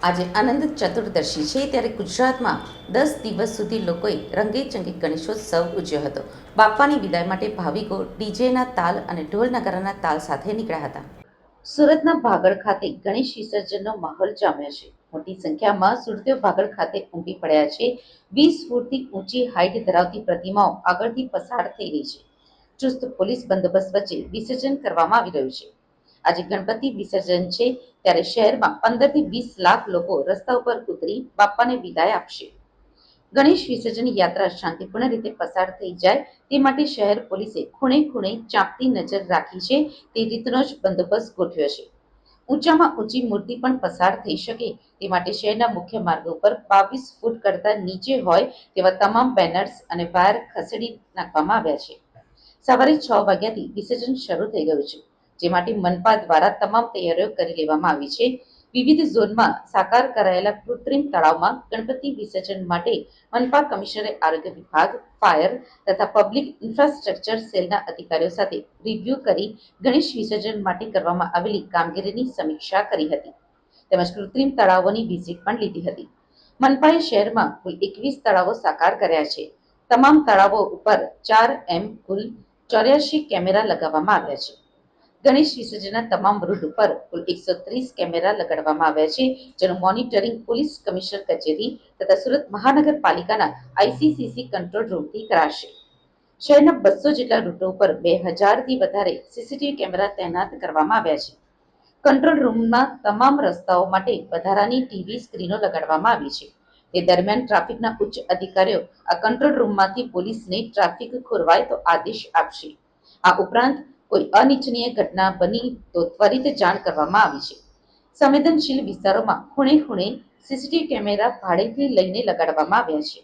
આજે આનંદ ચતુર્દશી છે, ત્યારે ગુજરાતમાં 10 દિવસ સુધી લોકોએ રંગેચંગે ગણેશોત્સવ ઉજવ્યો હતો. બાપ્પાની વિદાય માટે ભાવિકો ડીજેના તાલ અને ઢોલ નગારાના તાલ સાથે નીકળ્યા હતા. સુરતના ભાગળ ખાતે ગણેશ વિસર્જનનો માહોલ જામ્યો છે. મોટી સંખ્યામાં સુરતીઓ ભાગળ ખાતે ઉમટી પડ્યા છે. 20 ફૂટથી ઊંચી હાઇટ ધરાવતી પ્રતિમાઓ આગળથી પસાર થઈ રહી છે. ચુસ્ત પોલીસ બંદોબસ્ત વચ્ચે વિસર્જન કરવામાં આવી રહ્યું છે. આજે ગણપતિ વિસર્જન છે, ત્યારે શહેરમાં 15 થી 20 લાખ લોકો રસ્તા ઉપર ઉતરી બાપ્પાને વિદાય આપશે. ગણેશ વિસર્જન યાત્રા શાંતિપૂર્ણ રીતે પસાર થઈ જાય તે માટે શહેર પોલીસે ખૂણે ખૂણે ચાંપતી નજર રાખી છે. તે રીતનો જ બંદોબસ્ત ગોઠવ્યો છે. ઊંચામાં ઊંચી મૂર્તિ પણ પસાર થઈ શકે તે માટે શહેરના મુખ્ય માર્ગો પર 22 ફૂટ કરતા નીચે હોય તેવા તમામ બેનર્સ અને વાયર ખસેડી નાખવામાં આવ્યા છે. સવારે 6 વાગ્યાથી વિસર્જન શરૂ થઈ ગયું છે, જે માટે મનપા દ્વારા તમામ તૈયારીઓ કરી લેવામાં આવી છે. વિવિધ ઝોનમાં સાકાર કરાયેલા કૃત્રિમ તળાવમાં ગણપતિ વિસર્જન માટે મનપા કમિશનરે આરોગ્ય વિભાગ, ફાયર તથા પબ્લિક ઇન્ફ્રાસ્ટ્રક્ચર સેલના અધિકારીઓ સાથે રિવ્યુ કરી ગણેશ વિસર્જન માટે કરવામાં આવેલી કામગીરીની સમીક્ષા કરી હતી, તેમજ કૃત્રિમ તળાવોની વિઝિટ પણ લીધી હતી. મનપાએ શહેરમાં કુલ 21 તળાવો સાકાર કર્યા છે. તમામ તળાવો ઉપર 4 કુલ 84 કેમેરા લગાવવામાં આવ્યા છે. ગણેશ વિસર્જનના તમામ રૂટ ઉપર કુલ 130 કેમેરા લગાડવામાં આવ્યા છે, જેનું મોનિટરિંગ પોલીસ કમિશનર કચેરી તથા સુરત મહાનગરપાલિકાના ICCC કંટ્રોલ રૂમથી કરાશે. શહેરના 200 જેટલા રૂટો ઉપર 2000 થી વધારે સીસીટીવી કેમેરા તૈનાત કરવામાં આવ્યા છે. કંટ્રોલ રૂમમાં તમામ રસ્તાઓ માટે વધારાની ટીવી સ્ક્રીનો લગાડવામાં આવી છે. તે દરમિયાન ટ્રાફિકના ઉચ્ચ અધિકારીઓ આ કંટ્રોલ રૂમમાંથી પોલીસને ટ્રાફિક ખોરવાય તો આદેશ આપશે. આ ઉપરાંત કોઈ અનિચ્છનીય ઘટના બની તો ત્વરિત જાણ કરવામાં આવી છે. સંવેદનશીલ વિસ્તારોમાં ખૂણે ખૂણે સીસીટીવી કેમેરા ભાડેથી લઈને લગાડવામાં આવ્યા છે.